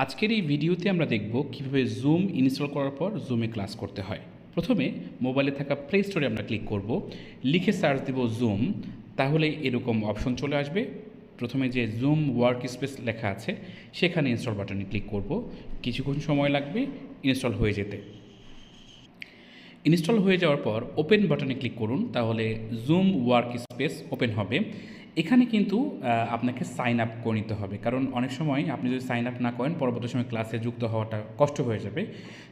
আজকের এই ভিডিওতে আমরা দেখব কিভাবে জুম ইনস্টল করার পর জুমে ক্লাস করতে হয়। প্রথমে মোবাইলে থাকা প্লে স্টোরে আমরা ক্লিক করব, লিখে সার্চ দেব জুম, তাহলে এরকম অপশন চলে আসবে। প্রথমে যে জুম ওয়ার্ক স্পেস লেখা আছে সেখানে ইনস্টল বাটনে ক্লিক করব। কিছুক্ষণ সময় লাগবে ইনস্টল হয়ে যেতে। ইনস্টল হয়ে যাওয়ার পর ওপেন বাটনে ক্লিক করুন, তাহলে জুম ওয়ার্ক স্পেস ওপেন হবে। এখানে কিন্তু আপনাকে সাইন আপ করে নিতে হবে, কারণ অনেক সময় আপনি যদি সাইন আপ না করেন পরবর্তী সময় ক্লাসে যুক্ত হওয়াটা কষ্ট হয়ে যাবে।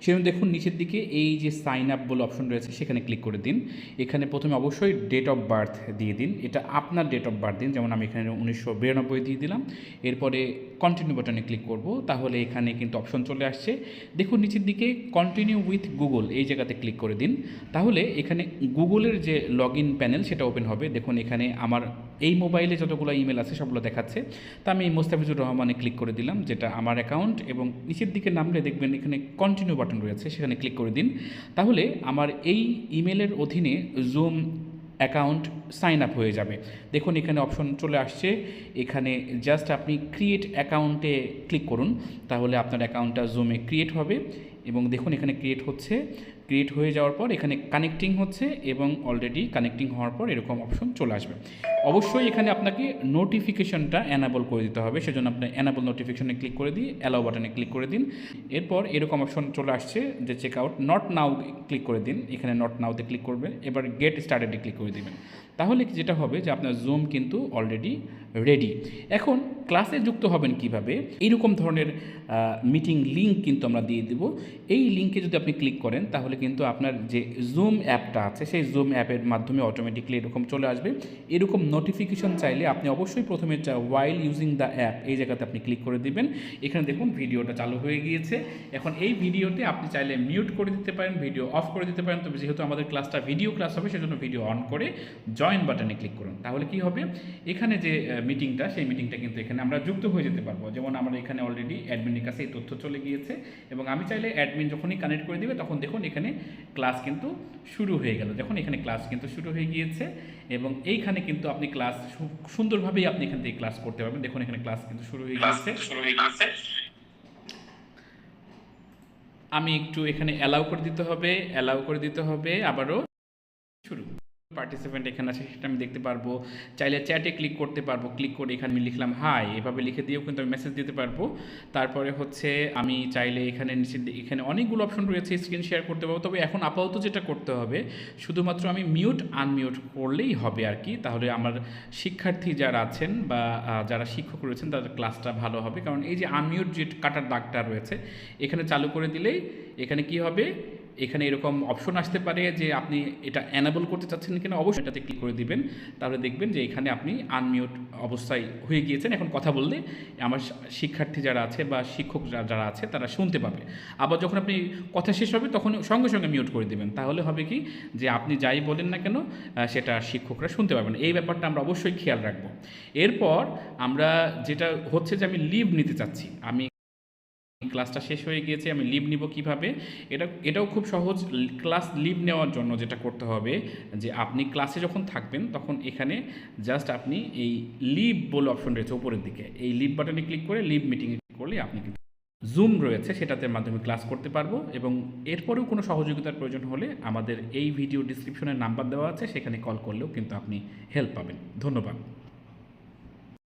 সেজন্য দেখুন নিচের দিকে এই যে সাইন আপ বলে অপশন রয়েছে সেখানে ক্লিক করে দিন। এখানে প্রথমে অবশ্যই ডেট অফ বার্থ দিয়ে দিন, এটা আপনার ডেট অফ বার্থ দিন, যেমন আমি এখানে 1992 দিয়ে দিলাম। এরপরে কন্টিনিউ বাটনে ক্লিক করব, তাহলে এখানে কিন্তু অপশন চলে আসছে। দেখুন নিচের দিকে কন্টিনিউ উইথ গুগল এই জায়গাতে ক্লিক করে দিন, তাহলে এখানে গুগলের যে লগ ইন প্যানেল সেটা ওপেন হবে। দেখুন এখানে আমার এই মোবাইলে যতগুলো ইমেল আছে সবগুলো দেখাচ্ছে। তা আমি মোস্তাফিজুর রহমানে ক্লিক করে দিলাম, যেটা আমার অ্যাকাউন্ট, এবং নিচের দিকে নামলে দেখবেন এখানে কন্টিনিউ বাটন রয়েছে, সেখানে ক্লিক করে দিন। তাহলে আমার এই ইমেলের অধীনে জুম অ্যাকাউন্ট সাইন আপ হয়ে যাবে। দেখুন এখানে অপশন চলে আসছে, এখানে জাস্ট আপনি ক্রিয়েট অ্যাকাউন্টে ক্লিক করুন, তাহলে আপনার অ্যাকাউন্টটা জুমে ক্রিয়েট হবে। এবং দেখুন এখানে ক্রিয়েট হচ্ছে, ক্রিয়েট হয়ে যাওয়ার পর এখানে কানেক্টিং হচ্ছে, এবং অলরেডি কানেক্টিং হওয়ার পর এরকম অপশন চলে আসবে। অবশ্যই এখানে আপনাকে নোটিফিকেশনটা অ্যানাবল করে দিতে হবে, সেজন্য আপনি অ্যানাবল নোটিফিকেশনে ক্লিক করে দিয়ে অ্যালাউ বাটনে ক্লিক করে দিন। এরপর এরকম অপশন চলে আসছে যে check out, not now click করে দিন, এখানে নট নাওতে ক্লিক করবেন। এবার গেট স্টার্টেডে ক্লিক করে দেবেন, তাহলে যেটা হবে যে আপনার জুম কিন্তু অলরেডি রেডি। এখন ক্লাসে যুক্ত হবেন কিভাবে, এইরকম ধরনের মিটিং লিঙ্ক কিন্তু আমরা দিয়ে দেব। এই লিঙ্কে যদি আপনি ক্লিক করেন তাহলে কিন্তু আপনার যে জুম অ্যাপটা আছে সেই জুম অ্যাপের মাধ্যমে অটোমেটিকলি এরকম চলে আসবে। এরকম নোটিফিকেশন চাইলে আপনি অবশ্যই প্রথমে ওয়াইল ইউজিং দ্য অ্যাপ এই জায়গাতে আপনি ক্লিক করে দিবেন। এখানে দেখুন ভিডিওটা চালু হয়ে গিয়েছে। এখন এই ভিডিওতে আপনি চাইলে মিউট করে দিতে পারেন, ভিডিও অফ করে দিতে পারেন। তবে যেহেতু আমাদের ক্লাসটা ভিডিও ক্লাস হবে সেজন্য ভিডিও অন করে জয়েন বাটনে ক্লিক করুন, তাহলে কি হবে, এখানে যে মিটিংটা সেই মিটিংটা কিন্তু এখানে আমরা যুক্ত হয়ে যেতে পারবো। যেমন আমরা এখানে অলরেডি অ্যাডমিনের কাছে এই তথ্য চলে গিয়েছে, এবং আমি চাইলে অ্যাডমিন যখনই কানেক্ট করে দিবে তখন দেখুন এখানে ক্লাস কিন্তু শুরু হয়ে গেল। দেখুন এখানে ক্লাস কিন্তু শুরু হয়ে গিয়েছে, এবং এইখানে কিন্তু আপনি ক্লাস সুন্দরভাবেই আপনি এখান থেকে ক্লাস করতে পারবেন। দেখুন এখানে ক্লাস কিন্তু শুরু হয়ে গিয়েছে। আমি একটু এখানে অ্যালাউ করে দিতে হবে, অ্যালাউ করে দিতে হবে, আবারও শুরু। পার্টিসিপেন্ট এখানে আছে সেটা আমি দেখতে পারবো। চাইলে চ্যাটে ক্লিক করতে পারবো, ক্লিক করে এখানে আমি লিখলাম হাই, এভাবে লিখে দিয়েও কিন্তু আমি মেসেজ দিতে পারবো। তারপরে হচ্ছে আমি চাইলে এখানে নিচে এখানে অনেকগুলো অপশন রয়েছে, স্ক্রিন শেয়ার করতে পারবো। তবে এখন আপাতত যেটা করতে হবে শুধুমাত্র আমি মিউট আনমিউট করলেই হবে আর কি, তাহলে আমার শিক্ষার্থী যারা আছেন বা যারা শিক্ষক রয়েছেন তাদের ক্লাসটা ভালো হবে। কারণ এই যে আনমিউট যে কাটার দাগটা রয়েছে এখানে চালু করে দিলেই এখানে কি হবে, এখানে এরকম অপশন আসতে পারে যে আপনি এটা অ্যানাবল করতে চাচ্ছেন কিনা, অবশ্যই এটাতে ক্লিক করে দিবেন। তাহলে দেখবেন যে এখানে আপনি আনমিউট অবস্থায় হয়ে গিয়েছেন। এখন কথা বললে আমার শিক্ষার্থী যারা আছে বা শিক্ষক যারা আছে তারা শুনতে পাবে। আবার যখন আপনি কথা শেষ হবে তখন সঙ্গে সঙ্গে মিউট করে দিবেন, তাহলে হবে কি যে আপনি যাই বলেন না কেন সেটা শিক্ষকরা শুনতে পারবেন। এই ব্যাপারটা আমরা অবশ্যই খেয়াল রাখবো। এরপর আমরা যেটা হচ্ছে যে আমি লিভ নিতে চাচ্ছি, আমি ক্লাসটা শেষ হয়ে গিয়েছে, আমি লিভ নিব কিভাবে, এটাও খুব সহজ। ক্লাস লিভ নেওয়ার জন্য যেটা করতে হবে যে আপনি ক্লাসে যখন থাকবেন তখন এখানে জাস্ট আপনি এই লিভ বলে অপশন রয়েছে উপরের দিকে, এই লিভ বাটনে ক্লিক করে লিভ মিটিংয়ে ক্লিক করলে আপনি কিন্তু জুম রয়েছে সেটাতে মাধ্যমে ক্লাস করতে পারবো। এবং এরপরেও কোনো সহযোগিতার প্রয়োজন হলে আমাদের এই ভিডিও ডিসক্রিপশনের নাম্বার দেওয়া আছে, সেখানে কল করলেও কিন্তু আপনি হেল্প পাবেন। ধন্যবাদ।